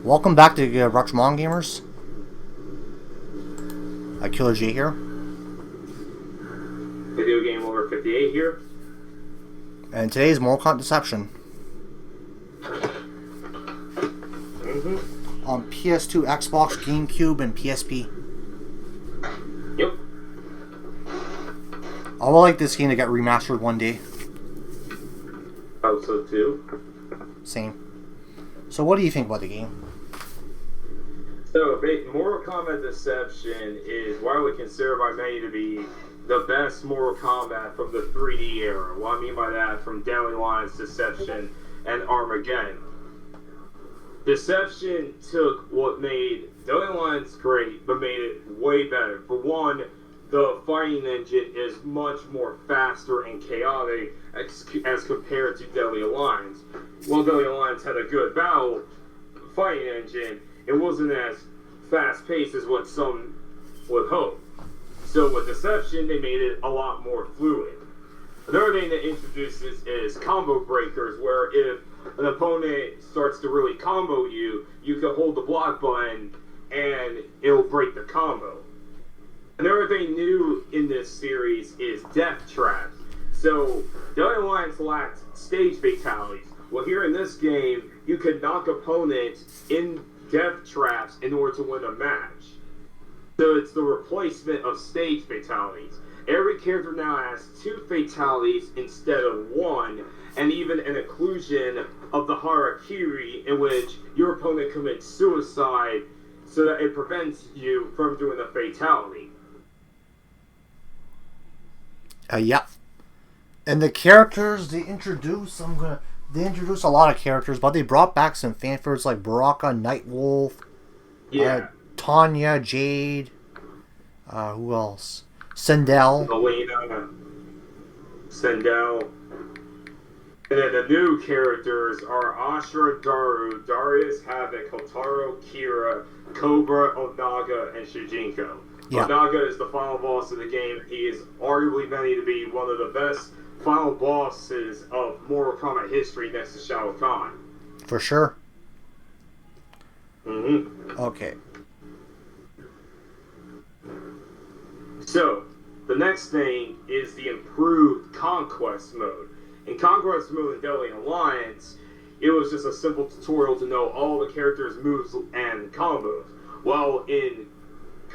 Welcome back to Ruxmon Gamers. Killer J here. Video Game Over 58 here. And today's Mortal Kombat Deception. On PS2, Xbox, GameCube, and PSP. Yep. I would like this game to get remastered one day. Hope so too. Same. So what do you think about the game? So, Mortal Kombat Deception is widely considered by many to be the best Mortal Kombat from the 3D era. What I mean by that, from Deadly Alliance, Deception, and Armageddon. Deception took what made Deadly Alliance great, but made it way better. For one, the fighting engine is much more faster and chaotic as compared to Deadly Alliance. While Deadly Alliance had a good battle fighting engine, it wasn't as fast-paced as what some would hope. So with Deception, they made it a lot more fluid. Another thing that introduces is combo breakers, where if an opponent starts to really combo you, you can hold the block button and it'll break the combo. Another thing new in this series is death traps. So, Deadly Alliance lacked stage fatalities. Well, here in this game, you could knock opponents in death traps in order to win a match. So it's the replacement of stage fatalities. Every character now has 2 fatalities instead of 1, and even an inclusion of the Harakiri, in which your opponent commits suicide so that it prevents you from doing a fatality. Yeah. And the characters they introduce, they introduced a lot of characters, but they brought back some fanfares like Baraka, Nightwolf, Tanya, Jade, who else? Sindel. Elena, Sindel. And then the new characters are Ashra, Daru, Darius, Havoc, Hotaro, Kira, Cobra, Onaga, and Shujinko. Yeah. Onaga is the final boss of the game. He is arguably meant to be one of the best final bosses of Mortal Kombat history next to Shao Kahn. For sure. Mm-hmm. Okay. So, the next thing is the improved Conquest mode. In Conquest mode in Deadly Alliance, it was just a simple tutorial to know all the characters' moves and combos. While in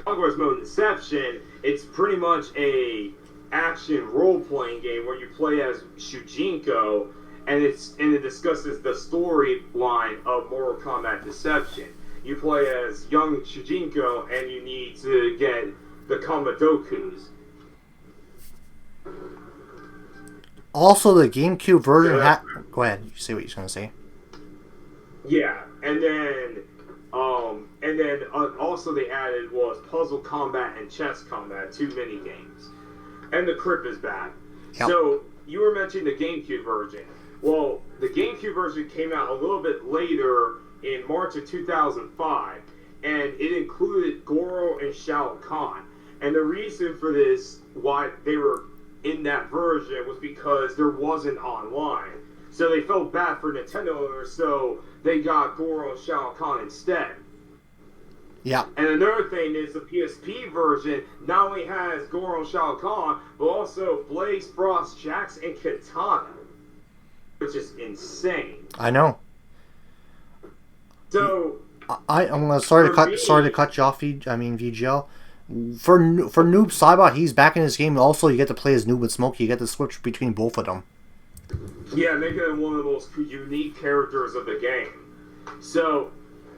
Conquest mode in Deception, it's pretty much a action role-playing game where you play as Shujinko, and it discusses the storyline of Mortal Kombat Deception. You play as young Shujinko, and you need to get the Komadokus. Also, the GameCube version Go ahead, you say what you're going to say. Yeah, and then also they added was puzzle combat and chess combat, 2 mini games. And the Crypt is back. Yep. So, you were mentioning the GameCube version. Well, the GameCube version came out a little bit later in March of 2005, and it included Goro and Shao Kahn. And the reason for this, why they were in that version, was because there wasn't online. So they felt bad for Nintendo owners, so they got Goro and Shao Kahn instead. Yeah. And another thing is the PSP version not only has Goro and Shao Kahn, but also Blaze, Frost, Jax, and Katana, which is insane. I know. So I'm sorry to cut you off. VGL. For Noob Saibot, he's back in this game. Also, you get to play as Noob and Smokey. You get to switch between both of them. Yeah, making him one of the most unique characters of the game. So,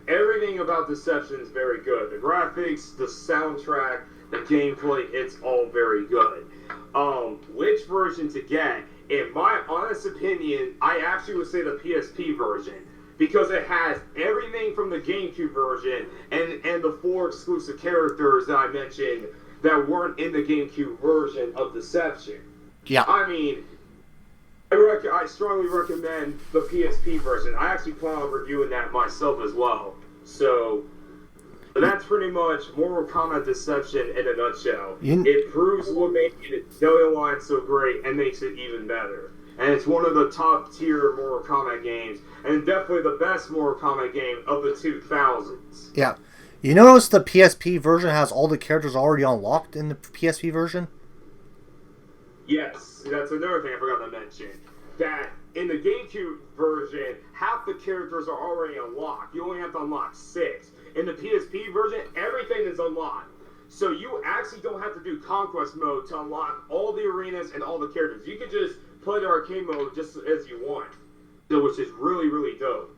everything about Deception is very good. The graphics, the soundtrack, the gameplay, it's all very good. Which version to get? In my honest opinion, I actually would say the PSP version, because it has everything from the GameCube version and the 4 exclusive characters that I mentioned that weren't in the GameCube version of Deception. Yeah. I mean, I strongly recommend the PSP version. I actually plan on reviewing that myself as well. So, that's pretty much Mortal Kombat Deception in a nutshell. It proves what made Deadly Alliance so great and makes it even better. And it's one of the top tier Mortal Kombat games. and definitely the best Mortal Kombat game of the 2000s. Yeah. You notice the PSP version has all the characters already unlocked in the PSP version? Yes, that's another thing I forgot to mention. That in the GameCube version, half the characters are already unlocked. You only have to unlock 6. In the PSP version, everything is unlocked. So you actually don't have to do Conquest mode to unlock all the arenas and all the characters. You can just play the arcade mode just as you want. So, which is really, really dope.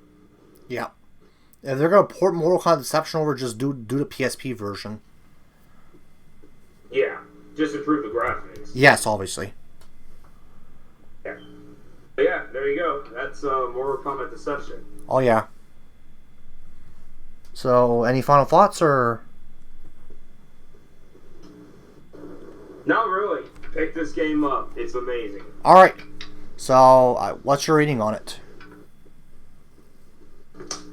Yeah. If they're going to port Mortal Kombat Deception over, just do the PSP version. Yeah, just improve the graphics. Yes, obviously. Yeah. But yeah, there you go. That's Mortal Kombat Deception. Oh, yeah. So, any final thoughts, or...? Not really. Pick this game up. It's amazing. Alright. So, what's your rating on it?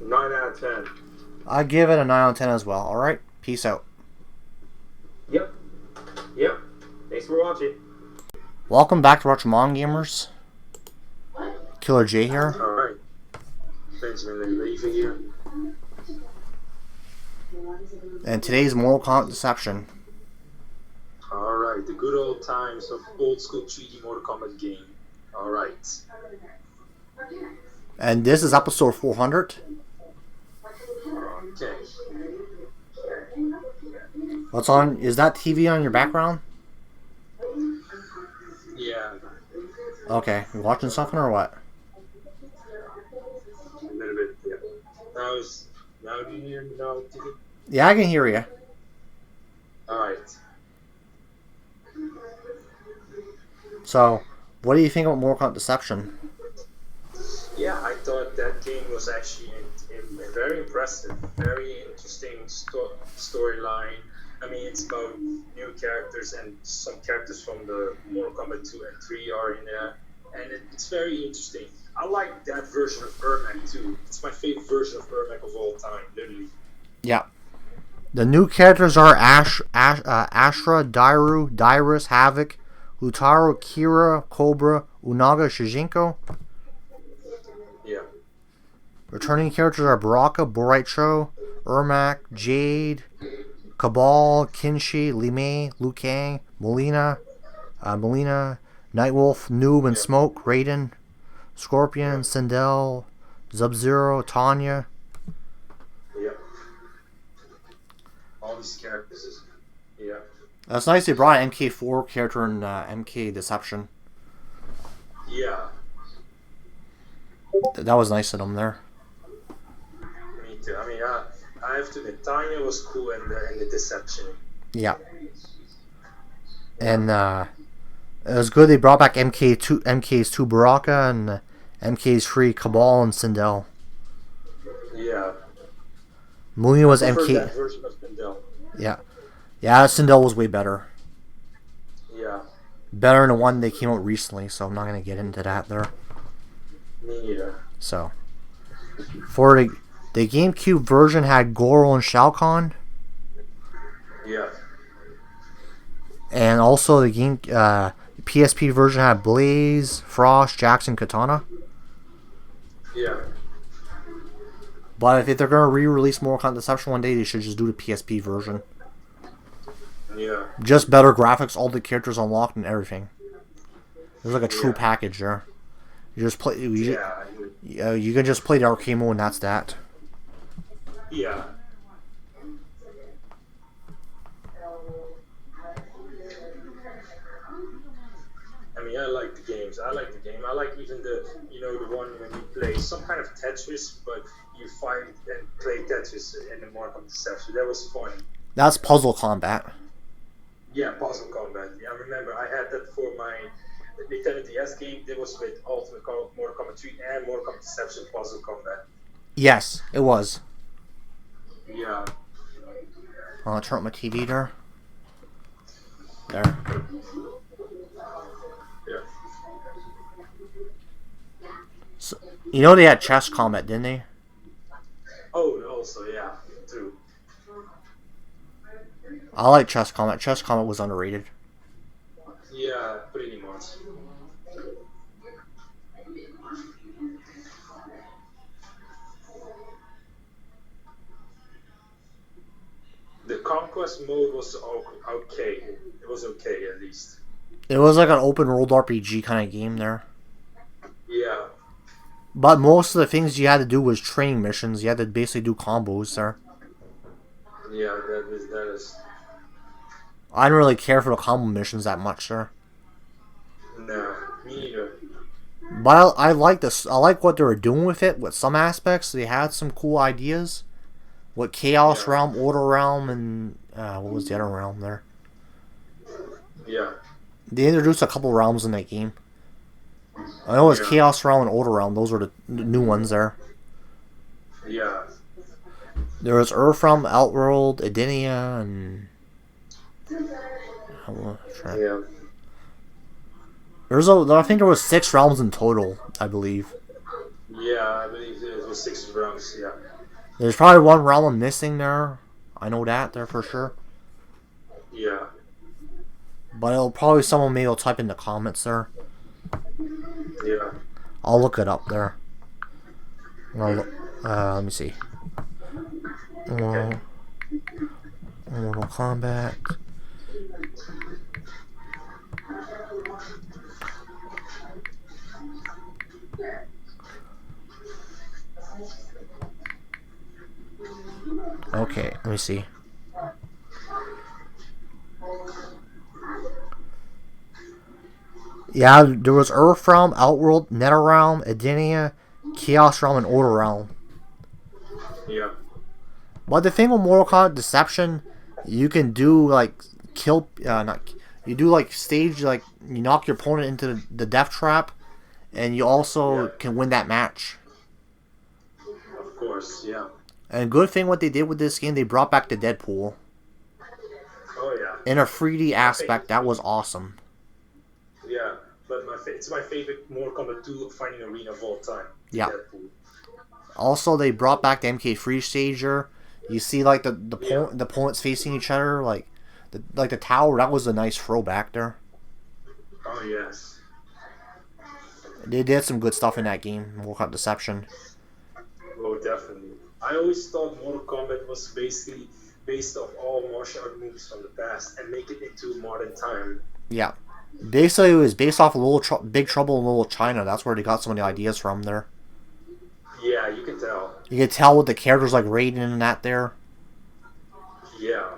9 out of 10. I give it a 9 out of 10 as well. Alright? Peace out. Yep. Thanks for watching. Welcome back to Retro Gamers. Killer J here. Alright. Thanks for leaving here. And today's Mortal Kombat Deception. Alright, the good old times of old school 3D Mortal Kombat game. Alright. And this is episode 400. Okay. What's on? Is that TV on your background? Yeah. Okay. You watching something or what? A little bit, yeah. Now do you hear me now, TV? Yeah, I can hear you. Alright. So, what do you think about Mortal Kombat Deception? Yeah, I thought that game was actually very impressive, very interesting storyline. I mean, it's about new characters, and some characters from the Mortal Kombat 2 and 3 are in there, and it's very interesting. I like that version of Ermac too. It's my favorite version of Ermac of all time, literally. Yeah. The new characters are Ashra, Dairu, Dyrus, Havoc, Utaro, Kira, Cobra, Unaga, Shijinko. Yeah. Returning characters are Baraka, Boraicho, Ermac, Jade, Cabal, Kinshi, Limei, Liu Kang, Molina, Nightwolf, Noob and Smoke, Raiden, Scorpion, Sindel, Sub-Zero, Tanya. Yeah. All these characters. Yeah. That's nice they brought an MK4 character in MK Deception. Yeah. That was nice of them there. Me too. I mean, I have to admit, Tanya was cool in the Deception. Yeah. And it was good they brought back MK's 2 Baraka and MK's 3 Cabal and Sindel. Yeah. Molina was I prefer MK. that version of Sindel. Yeah. Yeah, Sindel was way better. Yeah. Better than the one they came out recently, so I'm not going to get into that there. Me neither. So, for the GameCube version had Goro and Shao Kahn, Yeah. and also the PSP version had Blaze, Frost, Jackson, Katana. Yeah. But if they're going to re-release Mortal Kombat Deception one day, they should just do the PSP version. Yeah. Just better graphics, all the characters unlocked, and everything. There's like a true package there. You just play. You can just play the arcade mode, and that's that. Yeah. I mean, I like the games. I like the game. I like even the one when you play some kind of Tetris, but you fight and play Tetris in the Mortal Kombat Deception. That was funny. That's Puzzle Combat. Yeah, Puzzle Combat. Yeah, I remember I had that for my Nintendo DS game. That was with Ultimate Mortal Kombat 3 and Mortal Kombat Deception Puzzle Combat. Yes, it was. Yeah. I'll turn up my TV there. There. Yeah. So, you know they had chess combat, didn't they? Oh, also, yeah, true. I like chess combat. Chess combat was underrated. Yeah, pretty much. conquest mode was okay. It was okay at least. It was like an open world RPG kind of game there. Yeah. But most of the things you had to do was training missions. You had to basically do combos there. Yeah, that is. I didn't really care for the combo missions that much there. No, me either. But I like this. I like what they were doing with it. With some aspects, they had some cool ideas. With Chaos Realm, Order Realm, and what was the other realm there? Yeah. They introduced a couple realms in that game. I know it was Chaos Realm and Order Realm. Those were the new ones there. Yeah. There was Earth Realm, Outworld, Edenia, and... Yeah. I think there was 6 realms in total, I believe. Yeah, I believe it was 6 realms, yeah. There's probably one realm missing there. I know that there for sure. Yeah. But it'll probably someone maybe will type in the comments there. Yeah. I'll look it up there. Let me see. Mortal Kombat. Okay, let me see. Yeah, there was Earth Realm, Outworld, NetherRealm, Edenia, Chaos Realm, and Order Realm. Yeah. But the thing with Mortal Kombat Deception, you can do like you do like stage, like you knock your opponent into the death trap, and you also can win that match. Of course, yeah. And good thing what they did with this game, they brought back the Deadpool. Oh yeah. In a 3D aspect, that was awesome. Yeah, but it's my favorite Mortal Kombat 2 fighting arena of all time. Yeah. Deadpool. Also, they brought back the MK3 stager. You see, like the opponents facing each other, like the tower. That was a nice throwback there. Oh yes. They did some good stuff in that game, Mortal Kombat Deception. Oh, definitely. I always thought Mortal Kombat was basically based off all martial art moves from the past and make it into modern time. Yeah. Basically, it was based off of Big Trouble in Little China. That's where they got some of the ideas from there. Yeah, you can tell. You can tell with the characters like Raiden and that there. Yeah.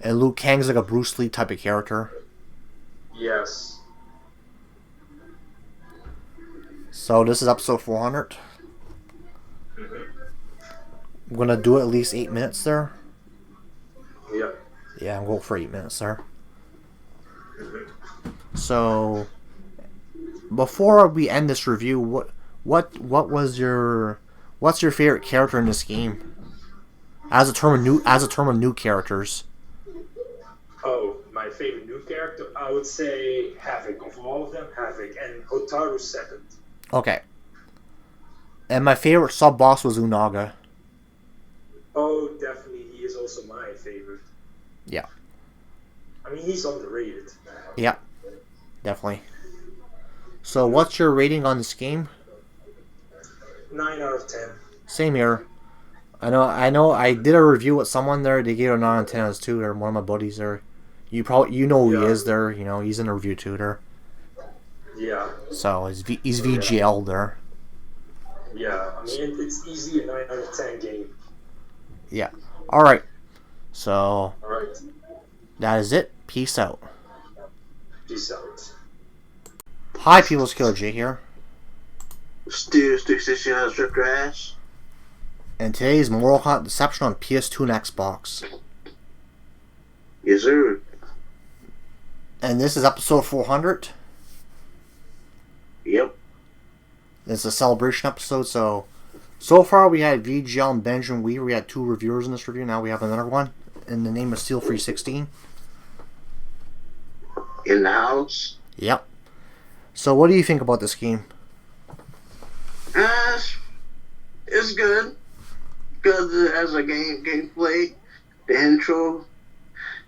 And Liu Kang's like a Bruce Lee type of character. Yes. So this is episode 400. I'm gonna do it at least 8 minutes there. Yeah. Yeah, I'm going for 8 minutes there. So before we end this review, what's your favorite character in this game? As a term of new characters. Oh, my favorite new character, I would say Havoc. Of all of them, Havoc, and Hotaru's second. Okay. And my favorite sub boss was Unaga. Oh, definitely, he is also my favorite. Yeah. I mean, he's underrated. Yeah, definitely. So, what's your rating on this game? 9 out of 10. Same here. I know. I did a review with someone there. They gave it a 9 out of 10 as too. They're one of my buddies there. You know who he is there. You know he's in a review too there. Yeah. So he's VGL there. Yeah, I mean it's easy a 9 out of 10 game. Yeah. All right. So. All right. That is it. Peace out. Peace out. Hi, People's Killer J here. Still 660 on strip crash. And today's Mortal Kombat Deception on PS2 and Xbox. Yes, sir. And this is episode 400. Yep. It's a celebration episode, so far we had VGL and Benjamin Wever. We had 2 reviewers in this review. Now we have another one. And the name is Steel316. In the house. Yep. So what do you think about this game? It's good. Because as a gameplay, the intro,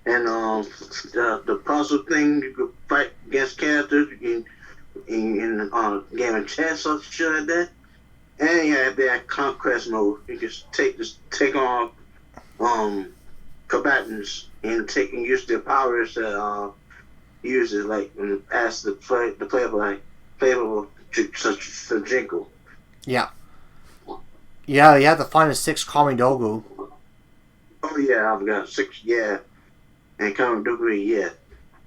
and the puzzle thing, you could fight against characters in game of chess or shit like that. And you have that conquest mode. You can take on combatants and taking use their powers to use it like as the player like playable such Jingle. Yeah. Yeah, you have to find the 6 Kamidogu. Oh yeah, I've got 6. Yeah, and Kamidogu. Yeah,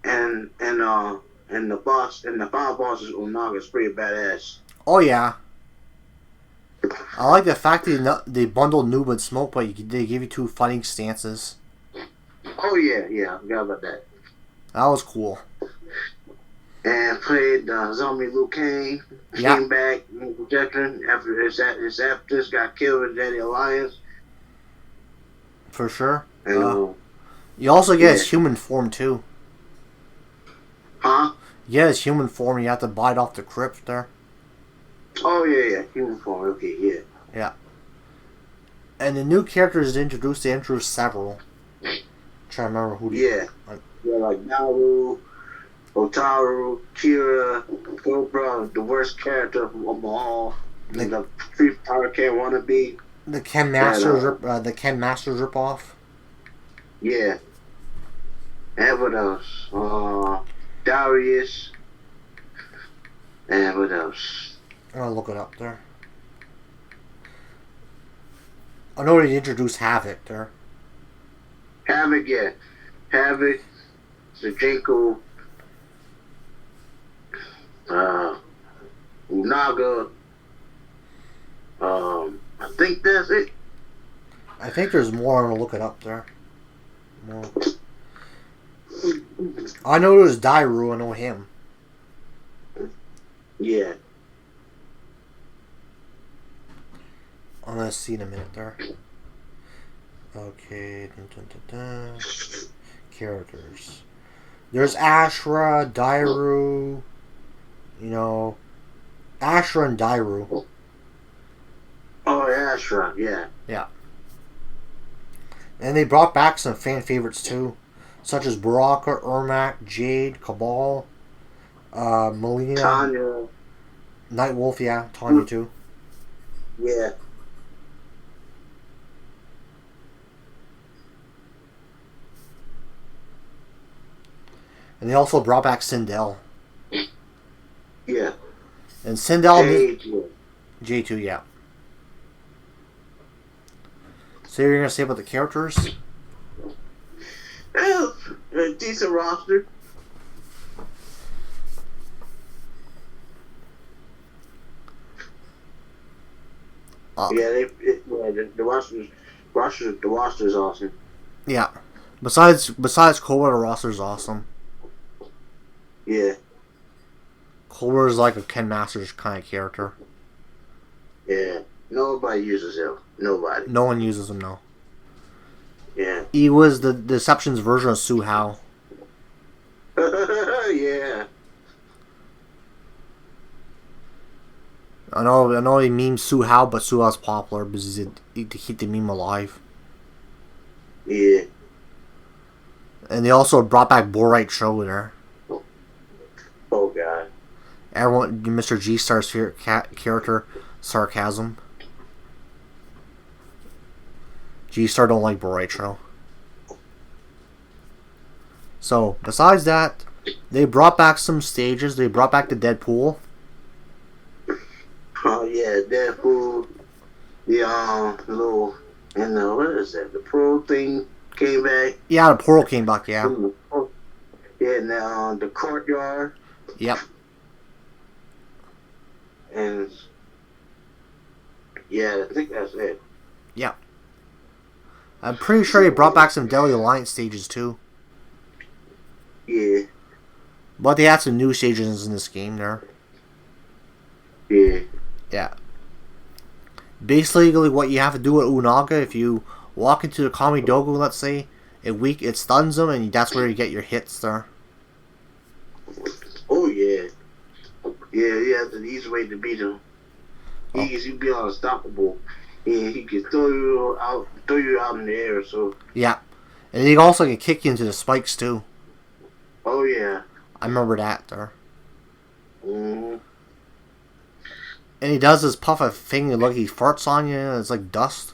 and the boss and the final boss is Unaga is pretty badass. Oh yeah. I like the fact that they bundled Noob and Smoke, but they give you 2 fighting stances. Oh yeah, I forgot about that. That was cool. And played Zombie Liu Kang. Came back in protection after his Aptus got killed in Daddy Alliance. For sure. And, you also get his human form too. Huh? Yeah, his human form. You have to bite off the crypt there. Oh yeah, human form. Okay, yeah. Yeah. And the new characters they introduced several. I'm trying to remember who. Yeah, like Naru, Otaru, Kira, Cobra, the worst character of them all. The Street Power Ken wannabe. The Ken Masters, the Ken Masters ripoff. Yeah. And what else? Darius. And what else? I'll look it up there. I know they introduced Havoc there. Havoc, yeah. Havoc, Sajinko, Unaga. I think that's it. I think there's more. I'm gonna look it up there. More. I know there's Dairu. I know him. Yeah. I'm gonna see in a minute there. Okay. Characters. There's Ashra, Dairu. You know, Ashra and Dairu. Oh, Ashra, yeah. Yeah. And they brought back some fan favorites too, such as Baraka, Ermac, Jade, Cabal, Melina, Tanya, Nightwolf, yeah, Tanya too. Yeah. And they also brought back Sindel. Yeah. And Sindel, J2, yeah. So you're gonna say about the characters? Well, a decent roster. Yeah, the roster is awesome. Yeah. Besides Cobra, the roster is awesome. Yeah. Cobra is like a Ken Masters kind of character. Yeah. Nobody uses him. Nobody. No one uses him, no. Yeah. He was the Deception's version of Su Hao. Yeah. I know he memes Su Hao, but Su Hao's popular because he keep the meme alive. Yeah. And they also brought back Borite Cho there. Oh god. Everyone, Mr. G-Star's favorite character, Sarcasm. G-Star don't like Borite Cho. So, besides that, they brought back some stages. They brought back the Deadpool. Oh yeah, Deadpool. The little what is that? The Pro thing came back. Yeah, the Portal came back. Yeah. Yeah, now the Courtyard. Yep. And yeah, I think that's it. Yep. I'm pretty sure they brought back some Deadly Alliance stages too. Yeah. But they had some new stages in this game there. Yeah. Yeah. Basically, what you have to do with Unaga, if you walk into the Kamidogu, let's say, it stuns them, and that's where you get your hits there. Oh yeah. Yeah, that's the easy way to beat him. He'd be unstoppable. Yeah, he can throw you out in the air. So. Yeah, and he also can kick you into the spikes too. Oh yeah. I remember that there. Mm-hmm. And he does this puff of thing, look, he farts on you, and it's like dust.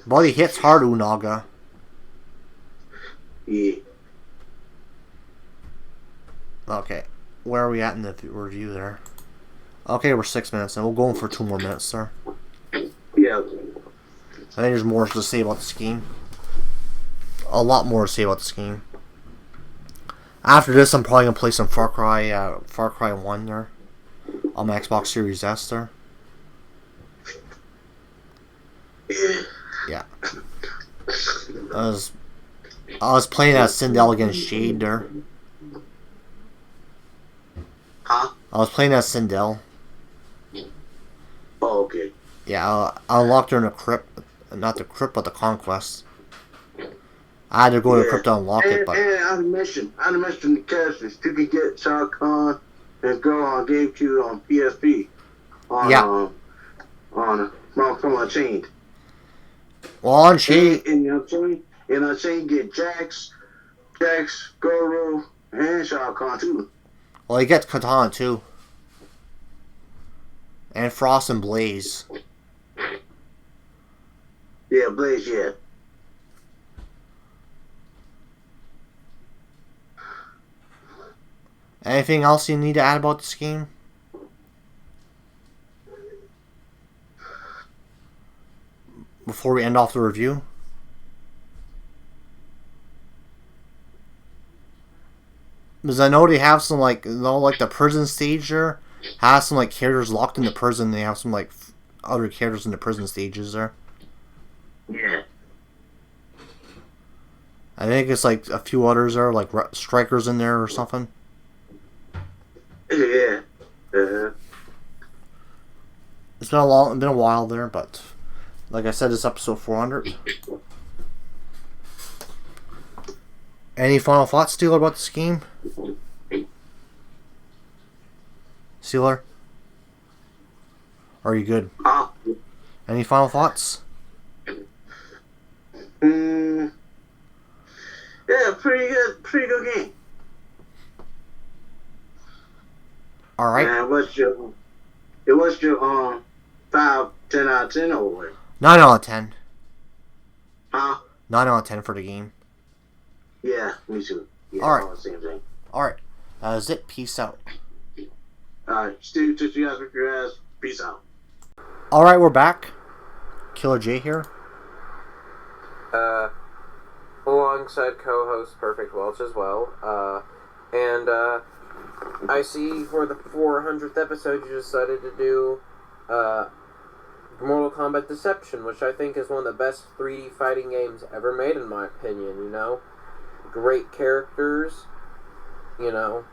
But he hits hard, Unaga. Yeah. Okay. Where are we at in the review there? Okay, we're 6 minutes and we'll go in for 2 more minutes, sir. Yeah. I think there's more to say about the scheme. A lot more to say about the scheme. After this, I'm probably gonna play some Far Cry 1 there on my Xbox Series S there. Yeah. I was playing as Sindel against Shade there. Huh? I was playing as Sindel. Oh, okay. Yeah, I unlocked her in the crypt. Not the crypt, but the conquest. I had to go to the crypt to unlock it, but... And I mentioned the characters. You could get Shao Kahn and go on GameCube on PSP. From Unchained. Well, Unchained... And Unchained get Jax, Goro, and Shao Kahn too. Well, he gets Katana too. And Frost and Blaze. Yeah, Blaze, yeah. Anything else you need to add about this game? Before we end off the review? Because I know they have some, like, the prison stage there has some, like, characters locked in the prison. They have some, like, other characters in the prison stages there. Yeah. I think it's, like, a few others there, like, strikers in there or something. Yeah. It's been a while there, but like I said, it's episode 400. Any final thoughts, Steeler, about the game? Steeler? Are you good? Any final thoughts? Yeah, pretty good game. All right. And what's your 5, 10 out of 10 or what? 9 out of 10. Huh? 9 out of 10 for the game. Yeah, me too. Yeah, all right. all the same thing. All right. That's it. Peace out. All right, Steve, touch you guys with your ass. Peace out. All right, we're back. Killer J here. Alongside co-host Perfect Welch as well. I see for the 400th episode you decided to do Mortal Kombat Deception, which I think is one of the best 3D fighting games ever made, in my opinion, you know? Great characters, you know.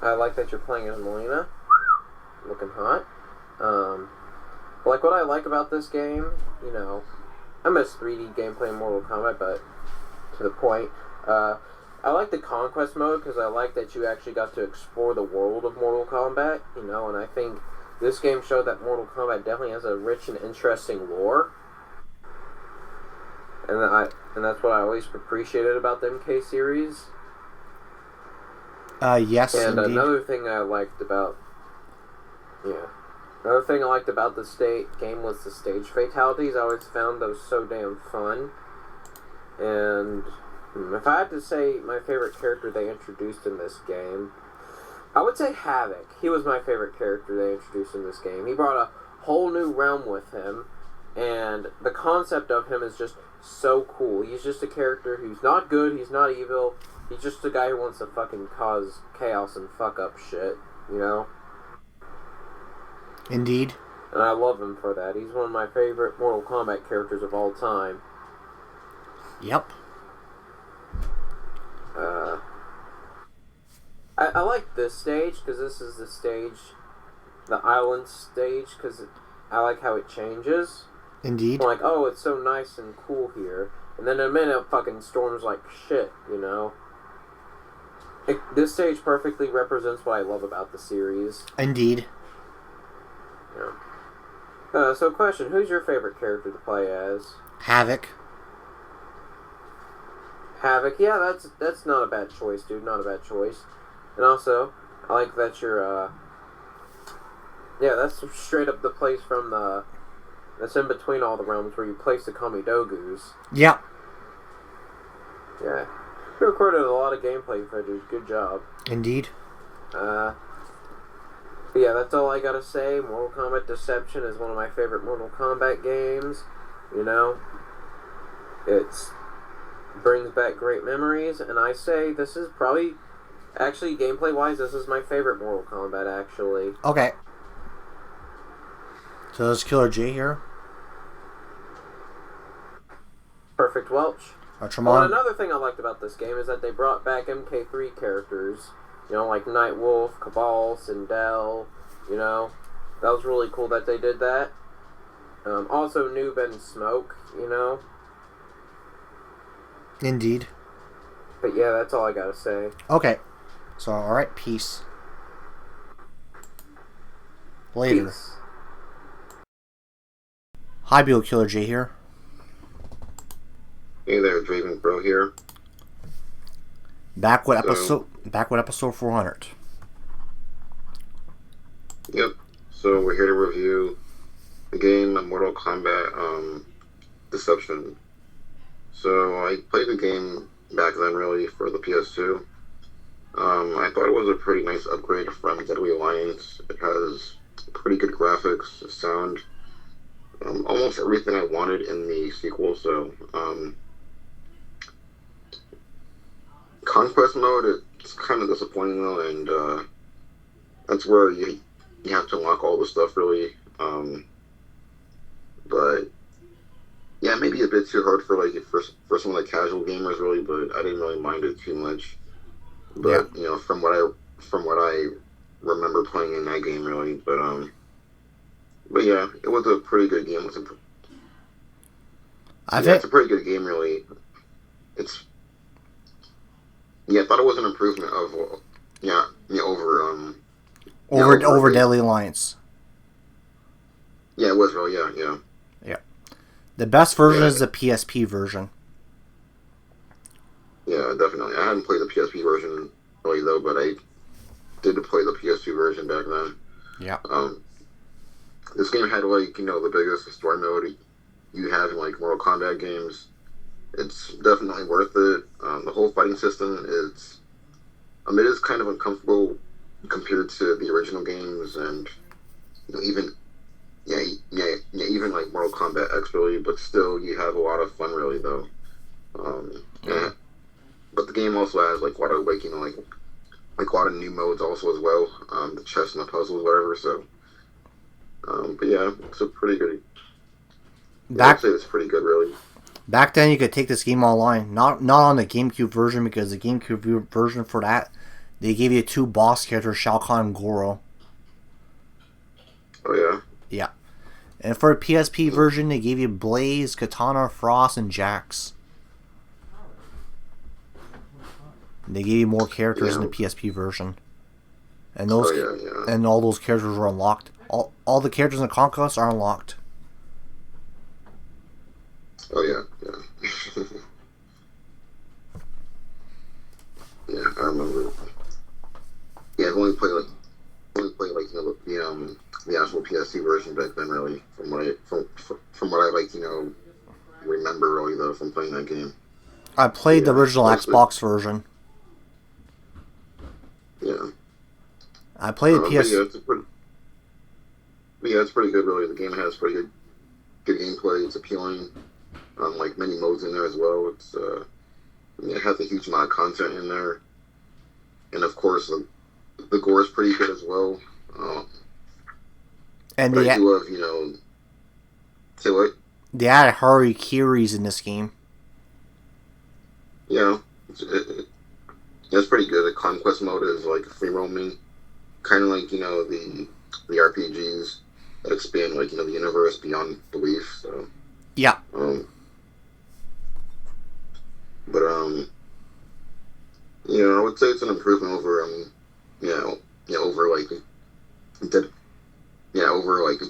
I like that you're playing as Melina. Looking hot. Like, what I like about this game, you know, I miss 3D gameplay in Mortal Kombat, but to the point, I like the Conquest mode because I like that you actually got to explore the world of Mortal Kombat, you know, and I think this game showed that Mortal Kombat definitely has a rich and interesting lore. And that's what I always appreciated about the MK series. Yes, and indeed. Another thing I liked about the game was the stage fatalities. I always found those so damn fun. And if I had to say my favorite character they introduced in this game, I would say Havoc. He was my favorite character they introduced in this game. He brought a whole new realm with him, and the concept of him is just so cool. He's just a character who's not good, he's not evil, he's just a guy who wants to fucking cause chaos and fuck up shit, you know? Indeed. And I love him for that. He's one of my favorite Mortal Kombat characters of all time. Yep. I like this stage, because this is the stage, the island stage, because I like how it changes. Indeed. I'm like, oh, it's so nice and cool here. And then in a minute, it fucking storms like shit, you know? This stage perfectly represents what I love about the series. Indeed. Yeah. So question, who's your favorite character to play as? Havoc. Havoc, yeah, that's not a bad choice, dude, not a bad choice. And also, I like that you're, yeah, that's straight up the place from the That's in between all the realms where you place the Kamidogus. Yeah. Yeah. We recorded a lot of gameplay footage. Good job. Indeed. But yeah, that's all I gotta say. Mortal Kombat Deception is one of my favorite Mortal Kombat games. You know, it's brings back great memories, and I say this is probably, actually, gameplay-wise, this is my favorite Mortal Kombat, actually. Okay. So there's Killer J here. Perfect Welch. Oh, and another thing I liked about this game is that they brought back MK3 characters. You know, like Nightwolf, Cabal, Sindel, you know. That was really cool that they did that. Also, Noob and Smoke, you know. Indeed. But yeah, that's all I gotta say. Okay. So, alright, peace. Later. Peace. Hi, Bill Killer J here. Hey there, Draven Bro here. Back with episode 400. Yep. So we're here to review the game Mortal Kombat Deception. So I played the game back then really for the PS2. I thought it was a pretty nice upgrade from Deadly Alliance. It has pretty good graphics, sound, almost everything I wanted in the sequel. So Conquest mode, it's kind of disappointing though, and that's where you have to unlock all the stuff really. But yeah, maybe a bit too hard for for some of the casual gamers really, but I didn't really mind it too much. But yeah, you know, from what I remember playing in that game really, but yeah, it was a pretty good game. It's a pretty good game really. I thought it was an improvement of over Deadly Alliance. Yeah, it was really, yeah. The best version is the PSP version. Yeah, definitely. I hadn't played the PSP version really though, but I did play the PS2 version back then. Yeah. This game had the biggest story mode you have in Mortal Kombat games. It's definitely worth it. The whole fighting system is, it is kind of uncomfortable compared to the original games, and even Mortal Kombat X really, but still you have a lot of fun really though. But the game also has a lot of a lot of new modes also as well. The chess and the puzzles, whatever. So, but yeah, it's a pretty good. I'd say it's pretty good really. Back then, you could take this game online. Not on the GameCube version, because the GameCube version for that, they gave you 2 boss characters, Shao Kahn and Goro. Oh, yeah? Yeah. And for the PSP version, they gave you Blaze, Katana, Frost, and Jax. They gave you more characters in the PSP version. And those and all those characters were unlocked. All the characters in Conquest are unlocked. Oh yeah. Yeah, I remember. Yeah, I've only played the actual PSC version back then really, from what I remember really though from playing that game. I played the original Xbox version. Yeah. I played the PS. It's pretty good really. The game has pretty good gameplay. It's appealing. Many modes in there as well. It has a huge amount of content in there, and of course the gore is pretty good as well. And I do love say what? They added Harikiris in this game. Yeah, it's pretty good. The conquest mode is free roaming, kind of the RPGs that expand the universe beyond belief. So yeah. But I would say it's an improvement over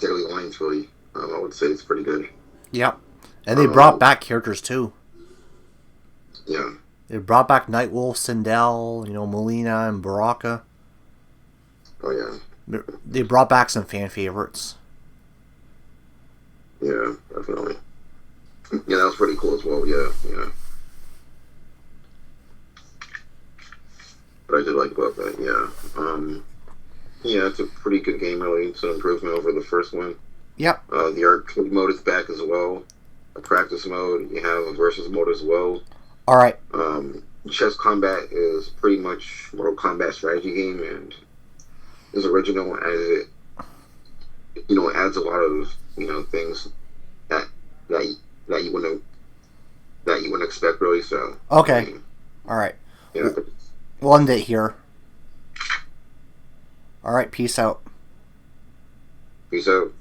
Deadly Alliance really. I would say it's pretty good. Yep. And they brought back characters too. Yeah. They brought back Nightwolf, Sindel, Melina, and Baraka. Oh yeah. They brought back some fan favorites. Yeah, definitely. Yeah, that was pretty cool as well. Yeah, yeah. But I did like about that. Yeah. Yeah, it's a pretty good game. Really, it's an improvement over the first one. Yep. The arcade mode is back as well. A practice mode. You have a versus mode as well. All right. Chess Combat is pretty much Mortal Kombat strategy game and is original as it, adds a lot of things that you wouldn't expect really. So Okay. I mean, All right. yeah. We'll end it here. All right. Peace out. Peace out.